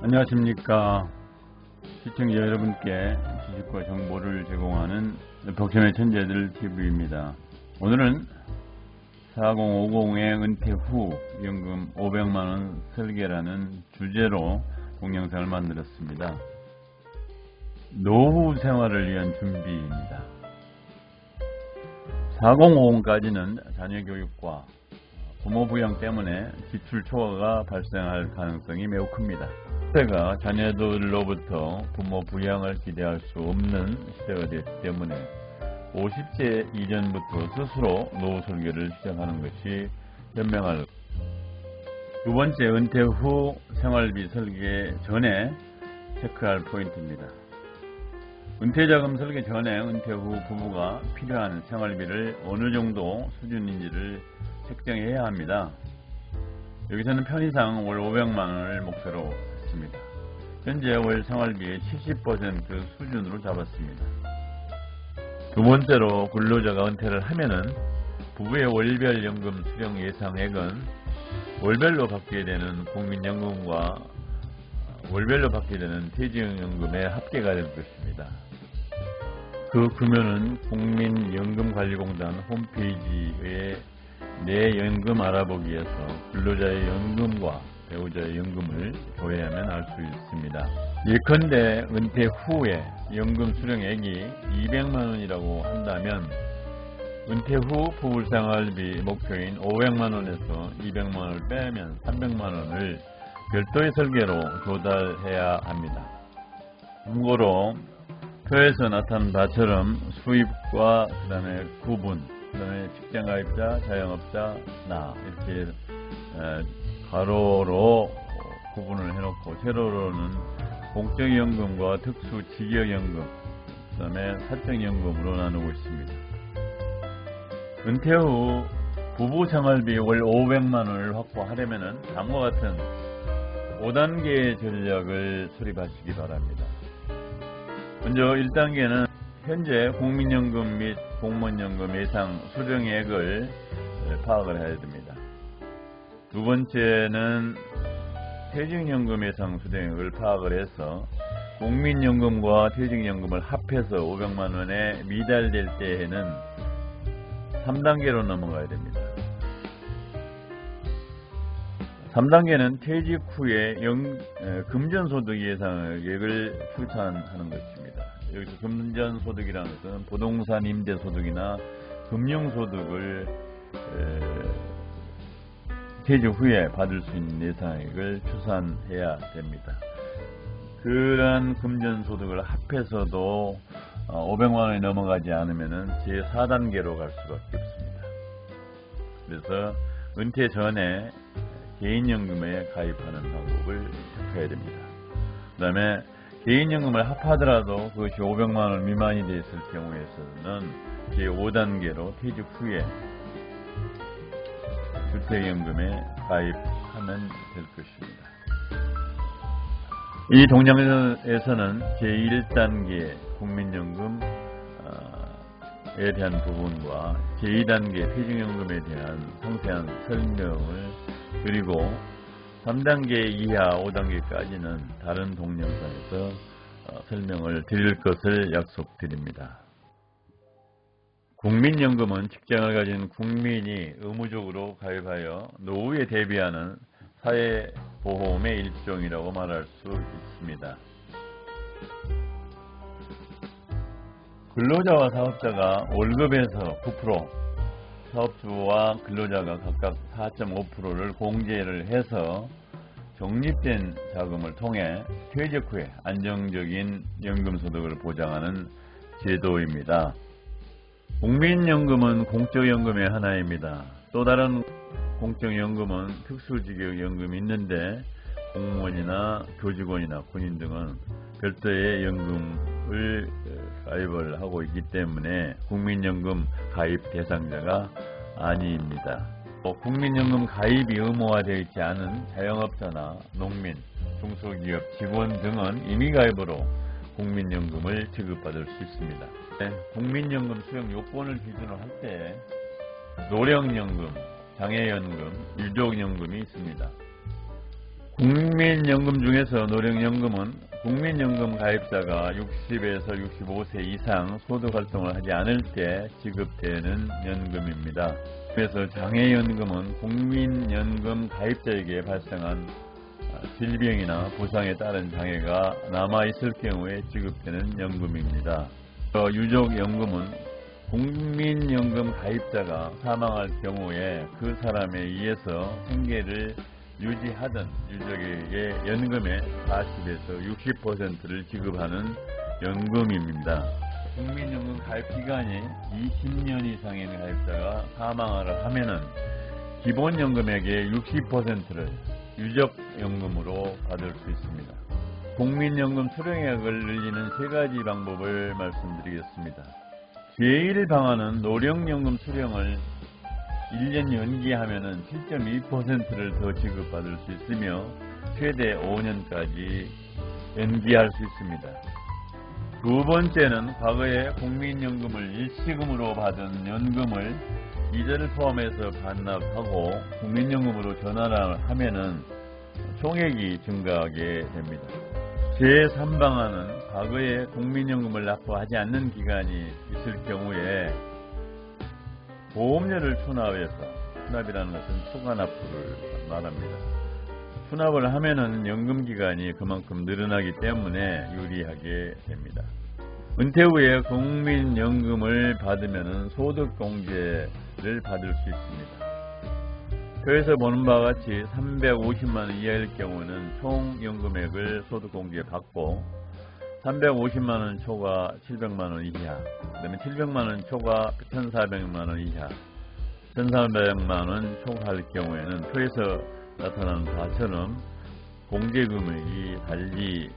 안녕하십니까. 시청자 여러분께 지식과 정보를 제공하는 덕심의 천재들 TV입니다. 오늘은 4050의 은퇴 후 연금 500만원 설계라는 주제로 동영상을 만들었습니다. 노후 생활을 위한 준비입니다. 4050까지는 자녀 교육과 부모 부양 때문에 지출 초과가 발생할 가능성이 매우 큽니다. 시대가 자녀들로부터 부모 부양을 기대할 수 없는 시대가 되었기 때문에 50세 이전부터 스스로 노후 설계를 시작하는 것이 현명할. 두 번째, 은퇴 후 생활비 설계 전에 체크할 포인트입니다. 은퇴자금 설계 전에 은퇴 후 부부가 필요한 생활비를 어느 정도 수준인지를 책정해야 합니다. 여기서는 편의상 월 500만원을 목표로 했습니다. 현재 월 생활비의 70% 수준으로 잡았습니다. 두 번째로, 근로자가 은퇴를 하면은 부부의 월별 연금 수령 예상액은 월별로 받게 되는 국민연금과 월별로 받게 되는 퇴직연금의 합계가 될 것입니다. 그 금요는 국민연금관리공단 홈페이지에 내 연금 알아보기에서 근로자의 연금과 배우자의 연금을 조회하면 알 수 있습니다. 예컨대 은퇴 후에 연금 수령액이 200만원이라고 한다면 은퇴 후 부부생활비 목표인 500만원에서 200만원을 빼면 300만원을 별도의 설계로 조달해야 합니다. 참고로 표에서 나타난 바처럼 수입과 그 다음에 구분, 그 다음에 직장가입자, 자영업자, 나 이렇게 가로로 구분을 해놓고 세로로는 공적연금과 특수직역연금, 그 다음에 사적연금으로 나누고 있습니다. 은퇴 후 부부생활비 월 500만원을 확보하려면 다음과 같은 5단계의 전략을 수립하시기 바랍니다. 먼저 1단계는 현재 국민연금 및 공무원연금 예상 수령액을 파악을 해야 됩니다. 두 번째는 퇴직연금 예상 수령액을 파악을 해서 국민연금과 퇴직연금을 합해서 500만원에 미달될 때에는 3단계로 넘어가야 됩니다. 3단계는 퇴직 후에 금전소득 예상액을 추산하는 것입니다. 여기서 금전소득이라는 것은 부동산 임대소득이나 금융소득을 퇴직 후에 받을 수 있는 예상액을 추산해야 됩니다. 그러한 금전소득을 합해서도 500만원이 넘어가지 않으면 제4단계로 갈 수밖에 없습니다. 그래서 은퇴 전에 개인연금에 가입하는 방법을 택해야 됩니다. 그 다음에 개인연금을 합하더라도 그것이 500만원 미만이 됐을 경우에서는 제5단계로 퇴직 후에 주택연금에 가입하면 될 것입니다. 이 동영상에서는 제1단계 국민연금에 대한 부분과 제2단계 퇴직연금에 대한 상세한 설명을 그리고 3단계 이하 5단계까지는 다른 동영상에서 설명을 드릴 것을 약속드립니다. 국민연금은 직장을 가진 국민이 의무적으로 가입하여 노후에 대비하는 사회보험의 일종이라고 말할 수 있습니다. 근로자와 사업자가 월급에서 9%, 사업주와 근로자가 각각 4.5%를 공제를 해서 적립된 자금을 통해 퇴직 후에 안정적인 연금소득을 보장하는 제도입니다. 국민연금은 공적연금의 하나입니다. 또 다른 공적연금은 특수직역연금이 있는데 공무원이나 교직원이나 군인 등은 별도의 연금을 가입을 하고 있기 때문에 국민연금 가입 대상자가 아닙니다. 국민연금 가입이 의무화되어 있지 않은 자영업자나 농민, 중소기업 직원 등은 임의가입으로 국민연금을 지급받을 수 있습니다. 국민연금 수령 요건을 기준으로 할 때 노령연금, 장애연금, 유족연금이 있습니다. 국민연금 중에서 노령연금은 국민연금 가입자가 60에서 65세 이상 소득활동을 하지 않을 때 지급되는 연금입니다. 그래서 장애연금은 국민연금 가입자에게 발생한 질병이나 부상에 따른 장애가 남아있을 경우에 지급되는 연금입니다. 유족연금은 국민연금 가입자가 사망할 경우에 그 사람에 의해서 생계를 유지하던 유족에게 연금의 40에서 60%를 지급하는 연금입니다. 국민연금 가입 기간이 20년 이상인 가입자가 사망을 하면은 기본연금액의 60%를 유족연금으로 받을 수 있습니다. 국민연금 수령액을 늘리는 세 가지 방법을 말씀드리겠습니다. 제1방안은 노령연금 수령을 1년 연기하면 7.2%를 더 지급받을 수 있으며 최대 5년까지 연기할 수 있습니다. 두 번째는 과거에 국민연금을 일시금으로 받은 연금을 이자를 포함해서 반납하고 국민연금으로 전환을 하면 총액이 증가하게 됩니다. 제3방안은 과거에 국민연금을 납부하지 않는 기간이 있을 경우에 보험료를 추납해서, 추납이라는 것은 추가 납부를 말합니다. 추납을 하면은 연금기간이 그만큼 늘어나기 때문에 유리하게 됩니다. 은퇴 후에 국민연금을 받으면 소득공제를 받을 수 있습니다. 표에서 보는 바와 같이 350만원 이하일 경우는 총 연금액을 소득공제 받고 350만원 초과 700만원 이하, 그 다음에 700만원 초과 1400만원 이하, 1400만원 초과할 경우에는 표에서 나타나는 바처럼 공제금액이 달리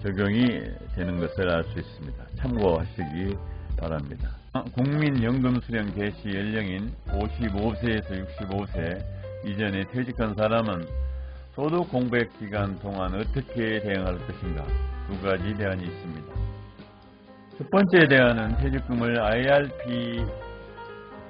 적용이 되는 것을 알 수 있습니다. 참고하시기 바랍니다. 국민연금 수령 개시 연령인 55세에서 65세 이전에 퇴직한 사람은 소득 공백 기간 동안 어떻게 대응할 것인가? 두 가지 대안이 있습니다. 첫 번째 대안은 퇴직금을 IRP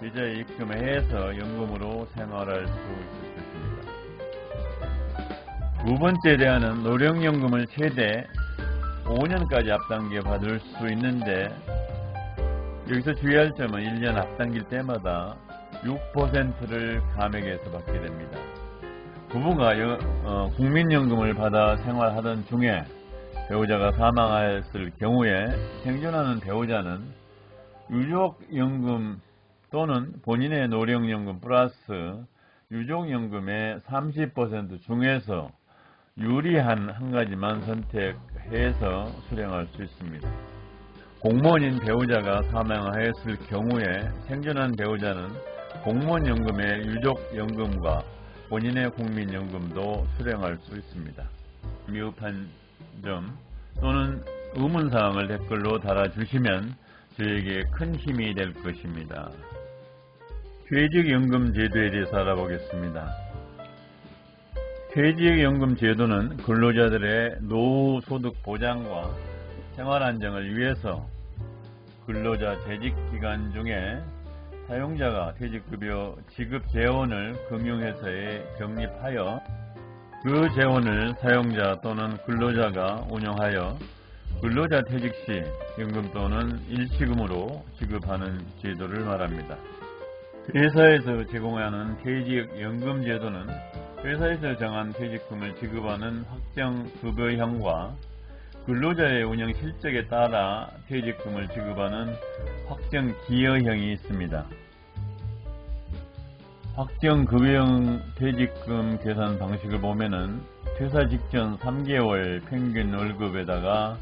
계좌에 입금해서 연금으로 생활할 수 있을 것입니다. 두 번째 대안은 노령연금을 최대 5년까지 앞당겨 받을 수 있는데 여기서 주의할 점은 1년 앞당길 때마다 6%를 감액해서 받게 됩니다. 부부가 국민연금을 받아 생활하던 중에 배우자가 사망하였을 경우에 생존하는 배우자는 유족연금 또는 본인의 노령연금 플러스 유족연금의 30% 중에서 유리한 한 가지만 선택해서 수령할 수 있습니다. 공무원인 배우자가 사망하였을 경우에 생존한 배우자는 공무원연금의 유족연금과 본인의 국민연금도 수령할 수 있습니다. 미흡한 점 또는 의문사항을 댓글로 달아주시면 저에게 큰 힘이 될 것입니다. 퇴직연금 제도에 대해서 알아보겠습니다. 퇴직연금 제도는 근로자들의 노후 소득 보장과 생활 안정을 위해서 근로자 재직 기간 중에 사용자가 퇴직급여 지급 재원을 금융회사에 적립하여 그 재원을 사용자 또는 근로자가 운영하여 근로자 퇴직 시 연금 또는 일시금으로 지급하는 제도를 말합니다. 회사에서 제공하는 퇴직연금 제도는 회사에서 정한 퇴직금을 지급하는 확정급여형과 근로자의 운영 실적에 따라 퇴직금을 지급하는 확정기여형이 있습니다. 확정급여형 퇴직금 계산 방식을 보면은 퇴사 직전 3개월 평균 월급에다가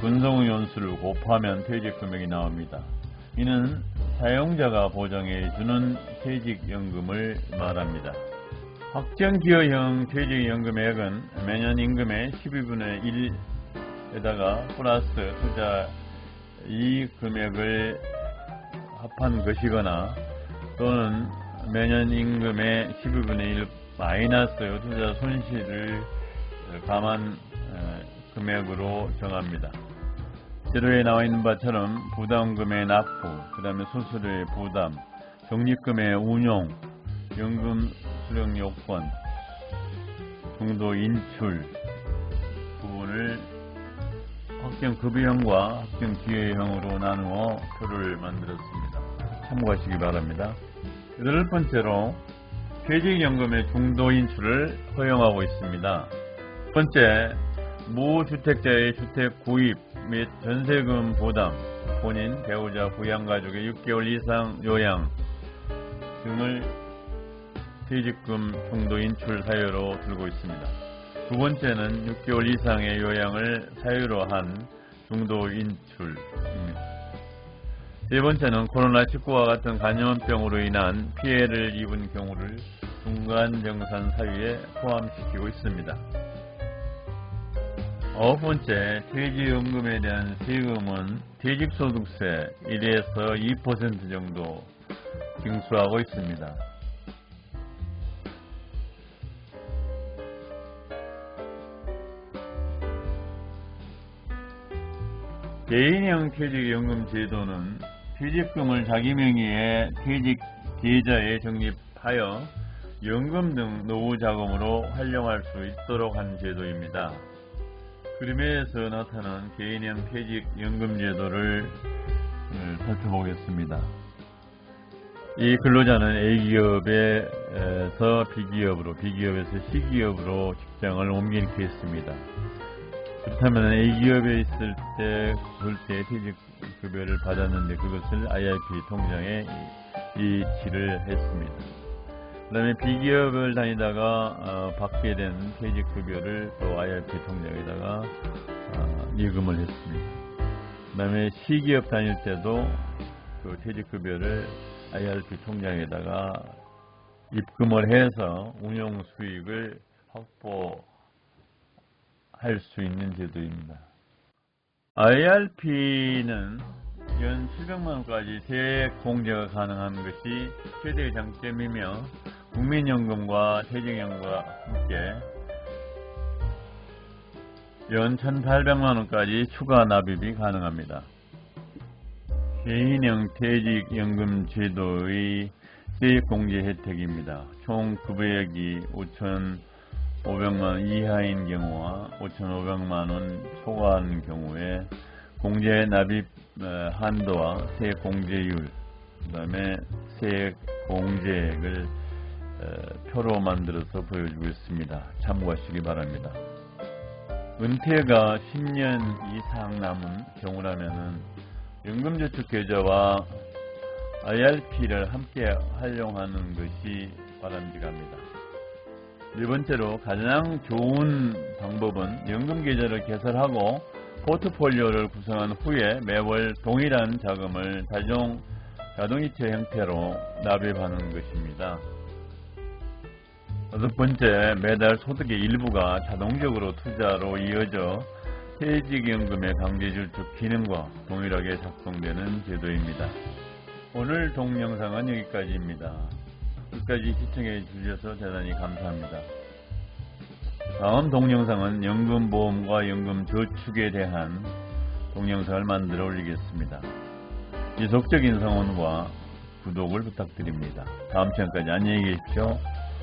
근속 연수를 곱하면 퇴직금액이 나옵니다. 이는 사용자가 보장해주는 퇴직연금을 말합니다. 확정기여형 퇴직연금액은 매년 임금의 12분의 1에다가 플러스 투자 이익 금액을 합한 것이거나 또는 매년 임금의 12분의 1 마이너스 투자 손실을 감한 금액으로 정합니다. 제도에 나와 있는 바처럼 부담금의 납부, 그 다음에 수수료의 부담, 적립금의 운용, 연금 수령 요건, 중도 인출 부분을 확정급여형과 확정기여형으로 나누어 표를 만들었습니다. 참고하시기 바랍니다. 여덟 번째로 퇴직연금의 중도 인출을 허용하고 있습니다. 첫 번째, 무주택자의 주택 구입 및 전세금 부담, 본인, 배우자, 부양가족의 6개월 이상 요양 등을 퇴직금 중도 인출 사유로 들고 있습니다. 두 번째는 6개월 이상의 요양을 사유로 한 중도 인출입니다. 세 번째는 코로나19와 같은 감염병으로 인한 피해를 입은 경우를 중간정산 사유에 포함시키고 있습니다. 아홉 번째, 퇴직연금에 대한 세금은 퇴직소득세 1에서 2% 정도 징수하고 있습니다. 개인형 퇴직연금 제도는 퇴직금을 자기 명의의 퇴직 계좌에 적립하여 연금 등 노후 자금으로 활용할 수 있도록 한 제도입니다. 그림에서 나타난 개인형 퇴직연금 제도를 살펴보겠습니다. 이 근로자는 A기업에서 B기업으로, B기업에서 C기업으로 직장을 옮기게 했습니다. 그렇다면 A기업에 있을 때 그럴 때 퇴직급여를 받았는데 그것을 IRP 통장에 이체를 했습니다. 그 다음에 B기업을 다니다가 받게 된 퇴직급여를 또 IRP 통장에다가 입금을 했습니다. 그 다음에 C기업 다닐 때도 그 퇴직급여를 IRP 통장에다가 입금을 해서 운용 수익을 확보할 수 있는 제도입니다. IRP는 연 700만원까지 세액 공제가 가능한 것이 최대의 장점이며 국민연금과 퇴직연금과 함께 연 1,800만원까지 추가 납입이 가능합니다. 개인형 퇴직연금 제도의 세액공제 혜택입니다. 총 급여액이 5,500만원 이하인 경우와 5,500만원 초과하는 경우에 공제 납입 한도와 세액 공제율, 그 다음에 세액 공제액을 표로 만들어서 보여주고 있습니다. 참고하시기 바랍니다. 은퇴가 10년 이상 남은 경우라면 연금저축계좌와 IRP를 함께 활용하는 것이 바람직합니다. 네 번째로 가장 좋은 방법은 연금계좌를 개설하고 포트폴리오를 구성한 후에 매월 동일한 자금을 자동이체 형태로 납입하는 것입니다. 여섯 번째, 매달 소득의 일부가 자동적으로 투자로 이어져 퇴직연금의 강제저축 기능과 동일하게 작동되는 제도입니다. 오늘 동영상은 여기까지입니다. 끝까지 시청해 주셔서 대단히 감사합니다. 다음 동영상은 연금보험과 연금저축에 대한 동영상을 만들어 올리겠습니다. 지속적인 성원과 구독을 부탁드립니다. 다음 시간까지 안녕히 계십시오.